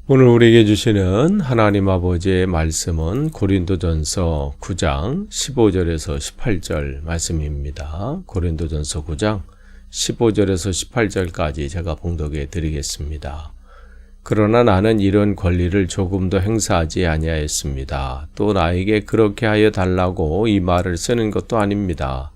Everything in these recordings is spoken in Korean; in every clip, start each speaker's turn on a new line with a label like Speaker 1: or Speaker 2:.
Speaker 1: 오늘 우리에게 주시는 하나님 아버지의 말씀은 고린도전서 9장 15절에서 18절 말씀입니다. 고린도전서 9장 15절에서 18절까지 제가 봉독해 드리겠습니다. 그러나 나는 이런 권리를 조금도 행사하지 아니하였습니다. 또 나에게 그렇게 하여 달라고 이 말을 쓰는 것도 아닙니다.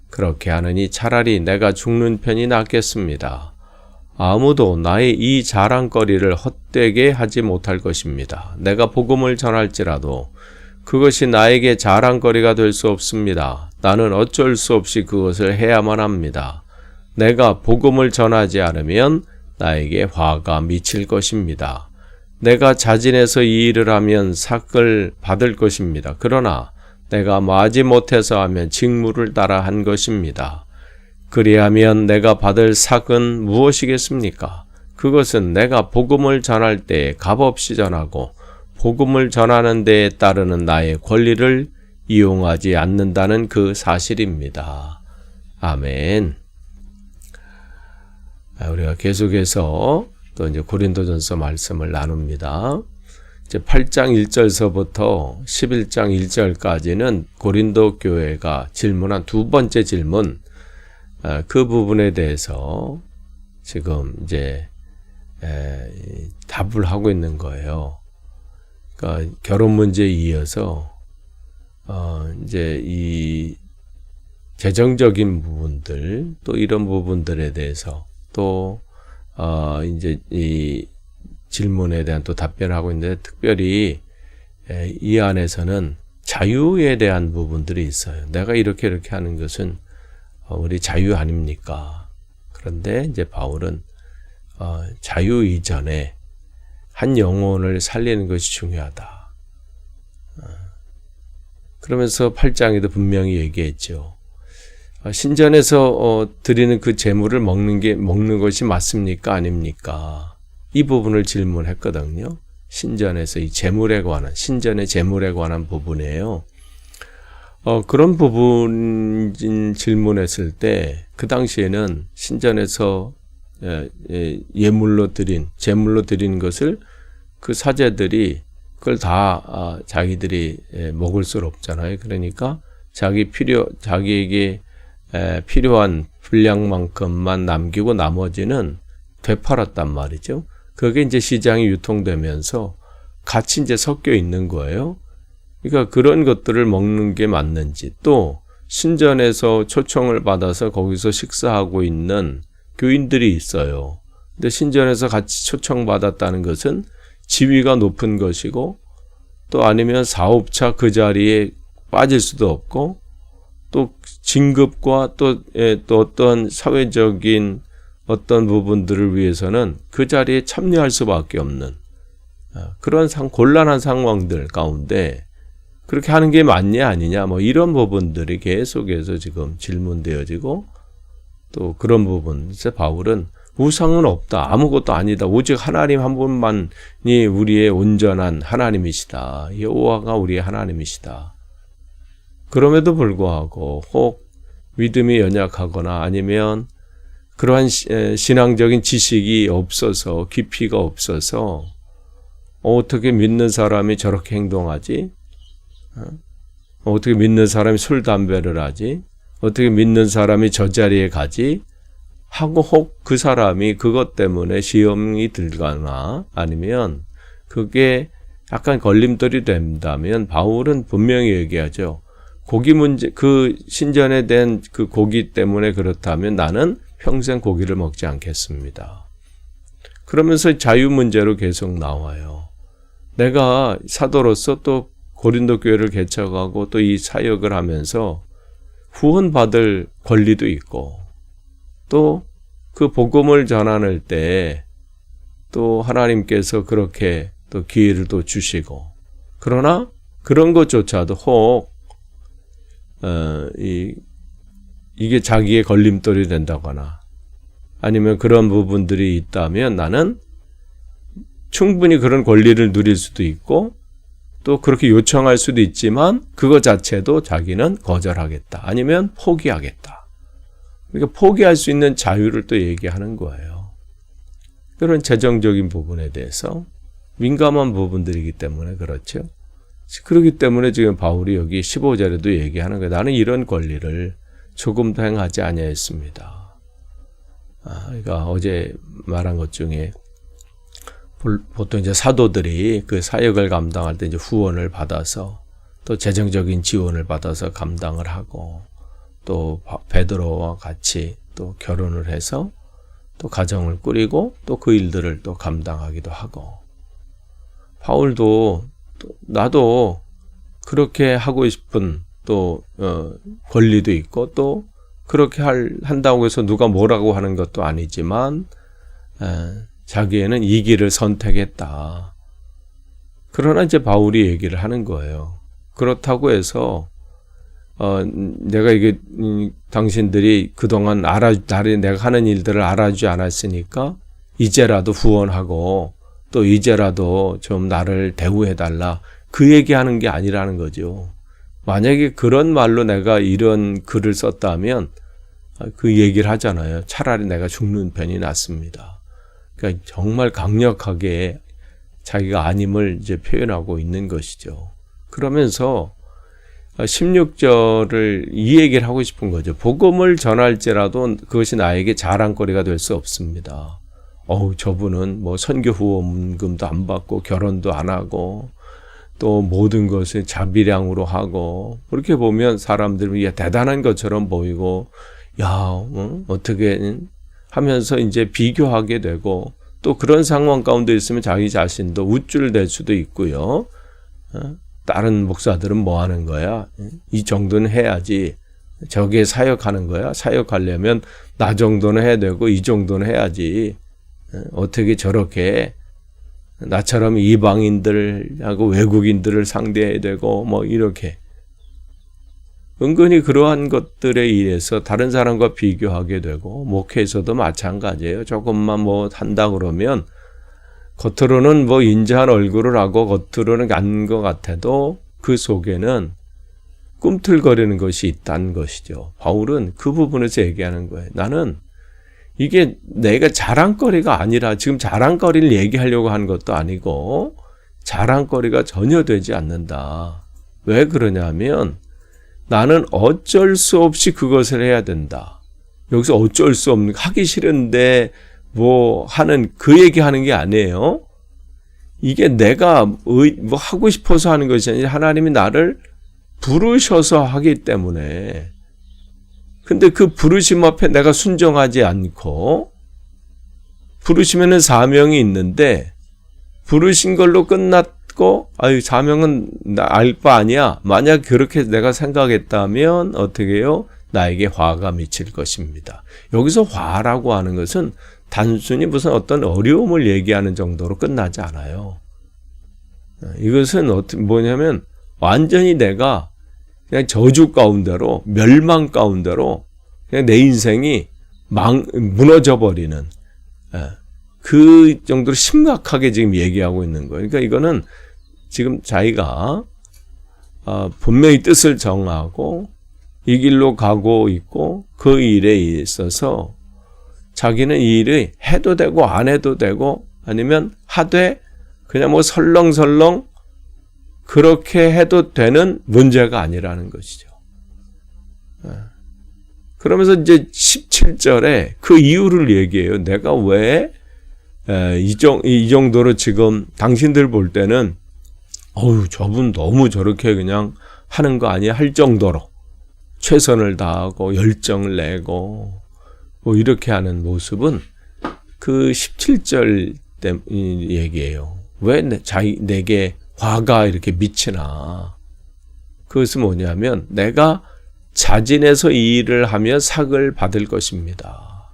Speaker 1: 그렇게 하느니 차라리 내가 죽는 편이 낫겠습니다. 아무도 나의 이 자랑거리를 헛되게 하지 못할 것입니다. 내가 복음을 전할지라도 그것이 나에게 자랑거리가 될 수 없습니다. 나는 어쩔 수 없이 그것을 해야만 합니다. 내가 복음을 전하지 않으면 나에게 화가 미칠 것입니다. 내가 자진해서 이 일을 하면 삭을 받을 것입니다. 그러나 내가 마지 못해서 하면 직무를 따라 한 것입니다. 그리하면 내가 받을 삭은 무엇이겠습니까? 그것은 내가 복음을 전할 때 값없이 전하고 복음을 전하는 데에 따르는 나의 권리를 이용하지 않는다는 그 사실입니다. 아멘. 우리가 계속해서 또 이제 고린도전서 말씀을 나눕니다. 이제 8장 1절서부터 11장 1절까지는 고린도 교회가 질문한 두 번째 질문, 그 부분에 대해서 지금 이제 답을 하고 있는 거예요. 그러니까 결혼 문제에 이어서 이제 이 재정적인 부분들, 또 이런 부분들에 대해서 또 이제 이 질문에 대한 또 답변하고 있는데, 특별히 이 안에서는 자유에 대한 부분들이 있어요. 내가 이렇게 하는 것은 우리 자유 아닙니까? 그런데 이제 바울은 자유 이전에 한 영혼을 살리는 것이 중요하다. 그러면서 8장에도 분명히 얘기했죠. 신전에서 드리는 그 제물을 먹는 것이 맞습니까? 아닙니까? 이 부분을 질문했거든요. 신전에서 이 제물에 관한, 신전의 제물에 관한 부분이에요. 그런 부분 질문했을 때, 그 당시에는 신전에서 제물로 드린 것을 그 사제들이 그걸 다 자기들이 먹을 수 없잖아요. 그러니까 자기에게 필요한 분량만큼만 남기고 나머지는 되팔았단 말이죠. 그게 이제 시장이 유통되면서 같이 이제 섞여 있는 거예요. 그러니까 그런 것들을 먹는 게 맞는지, 또 신전에서 초청을 받아서 거기서 식사하고 있는 교인들이 있어요. 근데 신전에서 같이 초청받았다는 것은 지위가 높은 것이고, 또 아니면 사업차 그 자리에 빠질 수도 없고, 또 진급과 또 어떤 사회적인 어떤 부분들을 위해서는 그 자리에 참여할 수밖에 없는 그런 곤란한 상황들 가운데 그렇게 하는 게 맞냐 아니냐, 뭐 이런 부분들이 계속해서 지금 질문되어지고, 또 그런 부분, 그래서 바울은 우상은 없다, 아무것도 아니다, 오직 하나님 한 분만이 우리의 온전한 하나님이시다, 여호와가 우리의 하나님이시다. 그럼에도 불구하고 혹 믿음이 연약하거나 아니면 그러한 신앙적인 지식이 없어서, 깊이가 없어서 어떻게 믿는 사람이 저렇게 행동하지? 어떻게 믿는 사람이 술, 담배를 하지? 어떻게 믿는 사람이 저 자리에 가지? 하고 혹 그 사람이 그것 때문에 시험이 들거나 아니면 그게 약간 걸림돌이 된다면 바울은 분명히 얘기하죠. 고기 문제, 그 신전에 대한 그 고기 때문에 그렇다면 나는 평생 고기를 먹지 않겠습니다. 그러면서 자유 문제로 계속 나와요. 내가 사도로서 또 고린도 교회를 개척하고 또 이 사역을 하면서 후원받을 권리도 있고, 또 그 복음을 전하는 때 또 하나님께서 그렇게 또 기회를 또 주시고, 그러나 그런 것조차도 혹 이게 자기의 걸림돌이 된다거나 아니면 그런 부분들이 있다면 나는 충분히 그런 권리를 누릴 수도 있고, 또 그렇게 요청할 수도 있지만 그것 자체도 자기는 거절하겠다, 아니면 포기하겠다. 그러니까 포기할 수 있는 자유를 또 얘기하는 거예요. 그런 재정적인 부분에 대해서 민감한 부분들이기 때문에 그렇죠. 그렇기 때문에 지금 바울이 여기 15절에도 얘기하는 거예요. 나는 이런 권리를 조금도 행하지 아니하였습니다. 그러니까 어제 말한 것 중에 보통 이제 사도들이 그 사역을 감당할 때 이제 후원을 받아서 또 재정적인 지원을 받아서 감당을 하고 또 베드로와 같이 또 결혼을 해서 또 가정을 꾸리고 또 그 일들을 또 감당하기도 하고 바울도 나도 그렇게 하고 싶은 또 권리도 있고 또 그렇게 한다고 해서 누가 뭐라고 하는 것도 아니지만 자기에는 이 길을 선택했다. 그러나 이제 바울이 얘기를 하는 거예요. 그렇다고 해서 내가 이게 당신들이 그동안 내가 하는 일들을 알아주지 않았으니까 이제라도 후원하고 또 이제라도 좀 나를 대우해달라. 그 얘기하는 게 아니라는 거죠. 만약에 그런 말로 내가 이런 글을 썼다면 그 얘기를 하잖아요. 차라리 내가 죽는 편이 낫습니다. 그러니까 정말 강력하게 자기가 아님을 이제 표현하고 있는 것이죠. 그러면서 16절을 이 얘기를 하고 싶은 거죠. 복음을 전할지라도 그것이 나에게 자랑거리가 될 수 없습니다. 저분은 뭐 선교 후원금도 안 받고 결혼도 안 하고 또 모든 것을 자비량으로 하고 그렇게 보면 사람들은 이게 대단한 것처럼 보이고 어떻게 하면서 이제 비교하게 되고 또 그런 상황 가운데 있으면 자기 자신도 우쭐댈 수도 있고요. 다른 목사들은 뭐 하는 거야? 이 정도는 해야지. 저게 사역하는 거야? 사역하려면 나 정도는 해야 되고 이 정도는 해야지. 어떻게 저렇게 나처럼 이방인들하고 외국인들을 상대해야 되고 뭐 이렇게 은근히 그러한 것들에 의해서 다른 사람과 비교하게 되고 목회에서도 마찬가지예요. 조금만 뭐 한다 그러면 겉으로는 뭐 인자한 얼굴을 하고 겉으로는 안 것 같아도 그 속에는 꿈틀거리는 것이 있다는 것이죠. 바울은 그 부분에서 얘기하는 거예요. 나는 이게 내가 자랑거리가 아니라 지금 자랑거리를 얘기하려고 하는 것도 아니고 자랑거리가 전혀 되지 않는다. 왜 그러냐면 나는 어쩔 수 없이 그것을 해야 된다. 여기서 어쩔 수 없는 하기 싫은데 뭐 하는 그 얘기하는 게 아니에요. 이게 내가 뭐 하고 싶어서 하는 것이 아니라 하나님이 나를 부르셔서 하기 때문에 근데 그 부르심 앞에 내가 순종하지 않고 부르시면은 사명이 있는데 부르신 걸로 끝났고 사명은 알 바 아니야. 만약 그렇게 내가 생각했다면 어떻게 해요? 나에게 화가 미칠 것입니다. 여기서 화라고 하는 것은 단순히 무슨 어떤 어려움을 얘기하는 정도로 끝나지 않아요. 이것은 뭐냐면 완전히 내가 그냥 저주 가운데로 멸망 가운데로 그냥 내 인생이 무너져 버리는 그 정도로 심각하게 지금 얘기하고 있는 거예요. 그러니까 이거는 지금 자기가 분명히 뜻을 정하고 이 길로 가고 있고 그 일에 있어서 자기는 이 일을 해도 되고 안 해도 되고 아니면 하되 그냥 뭐 설렁설렁 그렇게 해도 되는 문제가 아니라는 것이죠. 그러면서 이제 17절에 그 이유를 얘기해요. 내가 왜 이 정도로 지금 당신들 볼 때는 저분 너무 저렇게 그냥 하는 거 아니야? 할 정도로 최선을 다하고 열정을 내고 뭐 이렇게 하는 모습은 그 17절 때 얘기예요. 왜 내게 화가 이렇게 미치나. 그것은 뭐냐면 내가 자진해서 이 일을 하며 삭을 받을 것입니다.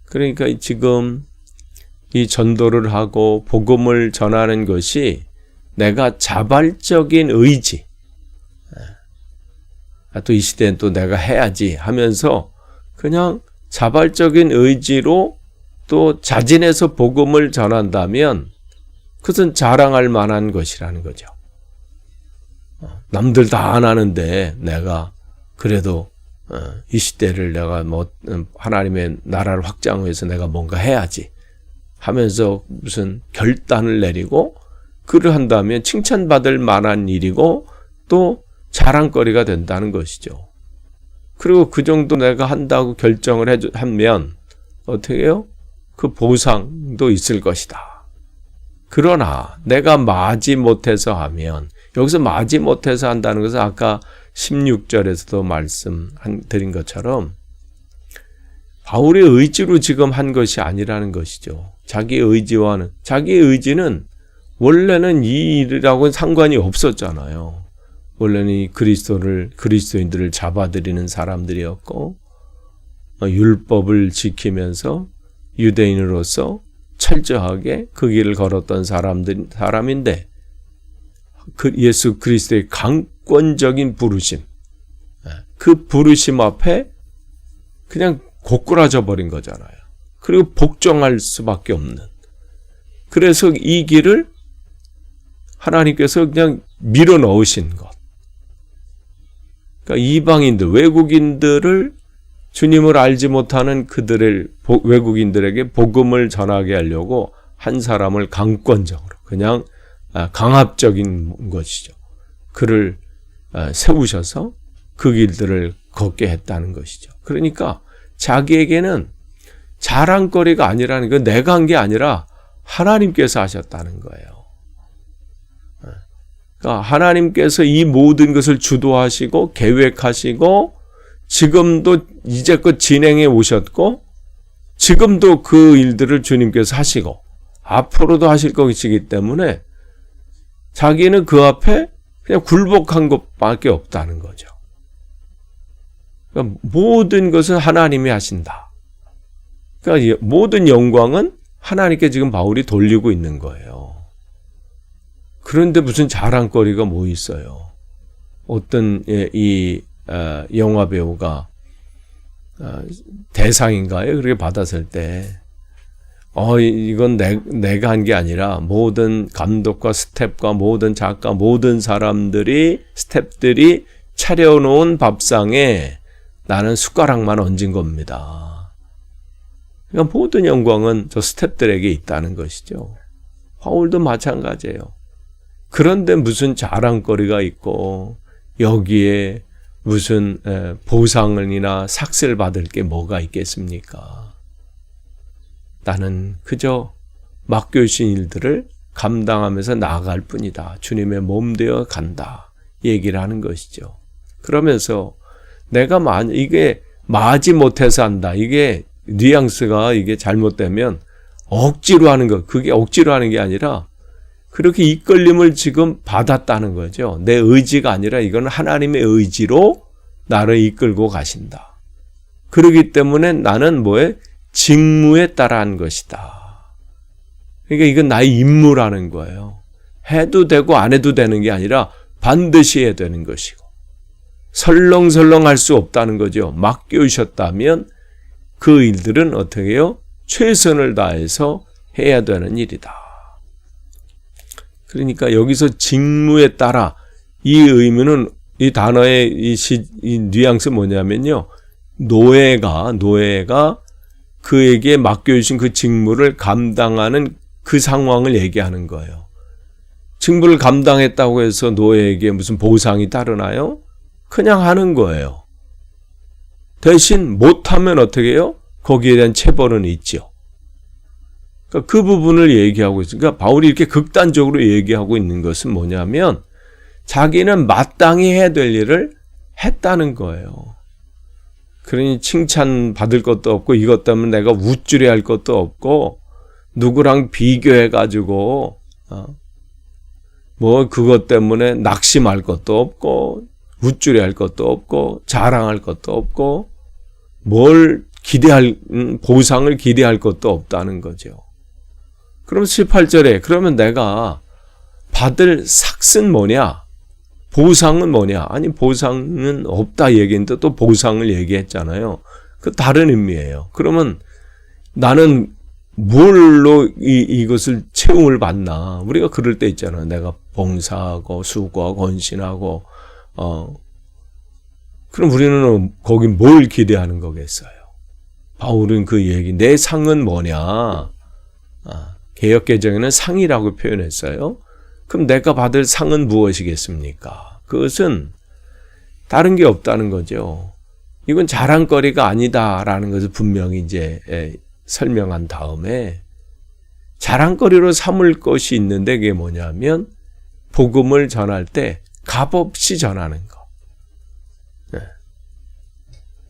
Speaker 1: 그러니까 지금 이 전도를 하고 복음을 전하는 것이 내가 자발적인 의지, 또 이 시대엔 또 내가 해야지 하면서 그냥 자발적인 의지로 또 자진해서 복음을 전한다면 그것은 자랑할 만한 것이라는 거죠. 남들 다 안 하는데 내가 그래도 이 시대를 내가 뭐 하나님의 나라를 확장하기 위해서 내가 뭔가 해야지 하면서 무슨 결단을 내리고 그를 한다면 칭찬받을 만한 일이고 또 자랑거리가 된다는 것이죠. 그리고 그 정도 내가 한다고 결정을 하면 어떻게 해요? 그 보상도 있을 것이다. 그러나 내가 마지 못해서 하면, 여기서 마지 못해서 한다는 것은 아까 16절에서도 말씀드린 것처럼 바울의 의지로 지금 한 것이 아니라는 것이죠. 자기 의지는 원래는 이 일이라고는 상관이 없었잖아요. 원래는 이 그리스도인들을 잡아들이는 사람들이었고, 율법을 지키면서 유대인으로서 철저하게 그 길을 걸었던 사람인데, 예수 그리스도의 강권적인 부르심, 그 부르심 앞에 그냥 고꾸라져 버린 거잖아요. 그리고 복종할 수밖에 없는. 그래서 이 길을 하나님께서 그냥 밀어 넣으신 것. 그러니까 이방인들, 외국인들을 주님을 알지 못하는 외국인들에게 복음을 전하게 하려고 한 사람을 강권적으로, 그냥 강압적인 것이죠. 그를 세우셔서 그 길들을 걷게 했다는 것이죠. 그러니까 자기에게는 자랑거리가 아니라는 건 내가 한 게 아니라 하나님께서 하셨다는 거예요. 그러니까 하나님께서 이 모든 것을 주도하시고 계획하시고 지금도 이제껏 진행해 오셨고 지금도 그 일들을 주님께서 하시고 앞으로도 하실 것이기 때문에 자기는 그 앞에 그냥 굴복한 것밖에 없다는 거죠. 그러니까 모든 것은 하나님이 하신다. 그러니까 모든 영광은 하나님께 지금 바울이 돌리고 있는 거예요. 그런데 무슨 자랑거리가 뭐 있어요? 어떤 이 영화 배우가 대상인가요? 그렇게 받았을 때 이건 내가 한 게 아니라 모든 감독과 스텝과 모든 작가 모든 스텝들이 차려놓은 밥상에 나는 숟가락만 얹은 겁니다. 그러니까 모든 영광은 저 스텝들에게 있다는 것이죠. 바울도 마찬가지예요. 그런데 무슨 자랑거리가 있고 여기에 무슨 보상이나 삭슬 받을 게 뭐가 있겠습니까? 나는 그저 맡겨주신 일들을 감당하면서 나아갈 뿐이다. 주님의 몸 되어 간다. 얘기를 하는 것이죠. 그러면서 내가 이게 마지 못해서 한다. 이게 뉘앙스가 이게 잘못되면 억지로 하는 것. 그게 억지로 하는 게 아니라 그렇게 이끌림을 지금 받았다는 거죠. 내 의지가 아니라 이건 하나님의 의지로 나를 이끌고 가신다. 그렇기 때문에 나는 직무에 따라 한 것이다. 그러니까 이건 나의 임무라는 거예요. 해도 되고 안 해도 되는 게 아니라 반드시 해야 되는 것이고 설렁설렁 할 수 없다는 거죠. 맡겨주셨다면 그 일들은 어떻게 해요? 최선을 다해서 해야 되는 일이다. 그러니까 여기서 직무에 따라 이 의미는 이 단어의 이 뉘앙스 뭐냐면요. 노예가 그에게 맡겨주신 그 직무를 감당하는 그 상황을 얘기하는 거예요. 직무를 감당했다고 해서 노예에게 무슨 보상이 따르나요? 그냥 하는 거예요. 대신 못하면 어떻게 해요? 거기에 대한 체벌은 있죠. 그러니까 그 부분을 얘기하고 있으니까 바울이 이렇게 극단적으로 얘기하고 있는 것은 뭐냐면 자기는 마땅히 해야 될 일을 했다는 거예요. 그러니 칭찬받을 것도 없고 이것 때문에 내가 우쭐해 할 것도 없고 누구랑 비교해가지고 그것 때문에 낙심할 것도 없고 우쭐해 할 것도 없고 자랑할 것도 없고 보상을 기대할 것도 없다는 거죠. 그럼 18절에 그러면 내가 받을 삭은 뭐냐? 보상은 뭐냐? 아니 보상은 없다 얘기했는데 또 보상을 얘기했잖아요. 그 다른 의미예요. 그러면 나는 뭘로 이것을 채움을 받나? 우리가 그럴 때 있잖아요. 내가 봉사하고 수고하고 헌신하고 그럼 우리는 거기 뭘 기대하는 거겠어요? 바울은 그 얘기 내 상은 뭐냐? 개역개정에는 상이라고 표현했어요. 그럼 내가 받을 상은 무엇이겠습니까? 그것은 다른 게 없다는 거죠. 이건 자랑거리가 아니다라는 것을 분명히 이제 설명한 다음에 자랑거리로 삼을 것이 있는데 그게 뭐냐면 복음을 전할 때 값없이 전하는 거.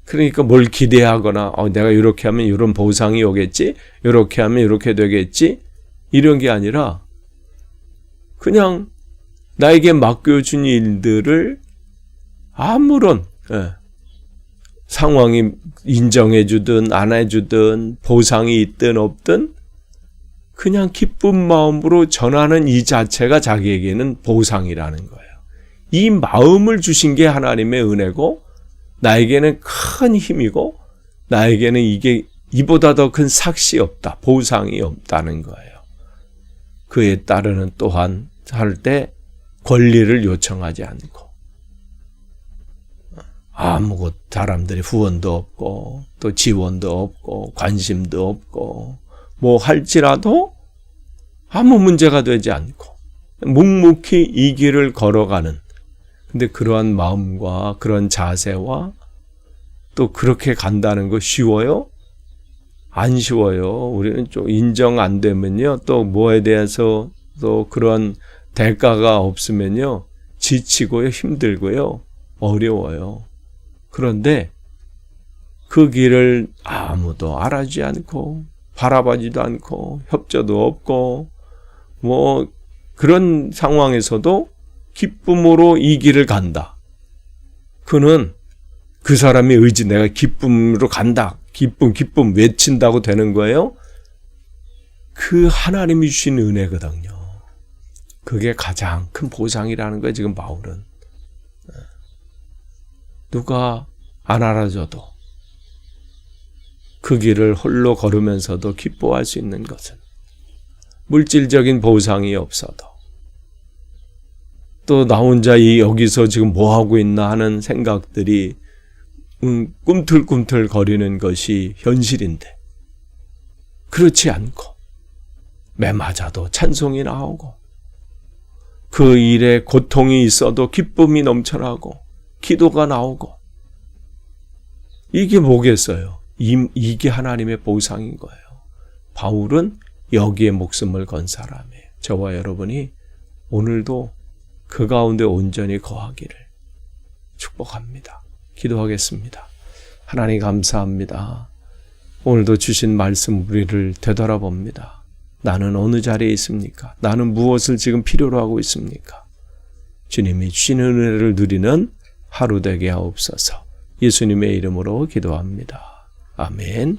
Speaker 1: 그러니까 뭘 기대하거나 내가 이렇게 하면 이런 보상이 오겠지, 이렇게 하면 이렇게 되겠지, 이런 게 아니라 그냥 나에게 맡겨준 일들을 아무런 상황이 인정해주든 안 해주든 보상이 있든 없든 그냥 기쁜 마음으로 전하는 이 자체가 자기에게는 보상이라는 거예요. 이 마음을 주신 게 하나님의 은혜고 나에게는 큰 힘이고 나에게는 이게 이보다 더 큰 삭시 없다, 보상이 없다는 거예요. 그에 따르는 또한 할 때 권리를 요청하지 않고 아무것 사람들이 후원도 없고 또 지원도 없고 관심도 없고 뭐 할지라도 아무 문제가 되지 않고 묵묵히 이 길을 걸어가는, 근데 그러한 마음과 그런 자세와 또 그렇게 간다는 거 쉬워요? 안 쉬워요. 우리는 좀 인정 안 되면요, 또 뭐에 대해서 또 그런 대가가 없으면요 지치고요, 힘들고요, 어려워요. 그런데 그 길을 아무도 알아주지 않고 바라봐주지도 않고 협조도 없고 뭐 그런 상황에서도 기쁨으로 이 길을 간다. 그는 그 사람의 의지, 내가 기쁨으로 간다, 기쁨 외친다고 되는 거예요? 그 하나님이 주신 은혜거든요. 그게 가장 큰 보상이라는 거예요. 지금 바울은 누가 안 알아줘도 그 길을 홀로 걸으면서도 기뻐할 수 있는 것은 물질적인 보상이 없어도 또 나 혼자 여기서 지금 뭐 하고 있나 하는 생각들이 꿈틀꿈틀 거리는 것이 현실인데 그렇지 않고 매 맞아도 찬송이 나오고 그 일에 고통이 있어도 기쁨이 넘쳐나고 기도가 나오고 이게 뭐겠어요? 이게 하나님의 보상인 거예요. 바울은 여기에 목숨을 건 사람이에요. 저와 여러분이 오늘도 그 가운데 온전히 거하기를 축복합니다. 기도하겠습니다. 하나님 감사합니다. 오늘도 주신 말씀 우리를 되돌아봅니다. 나는 어느 자리에 있습니까? 나는 무엇을 지금 필요로 하고 있습니까? 주님이 주신 은혜를 누리는 하루 되게 하옵소서. 예수님의 이름으로 기도합니다. 아멘.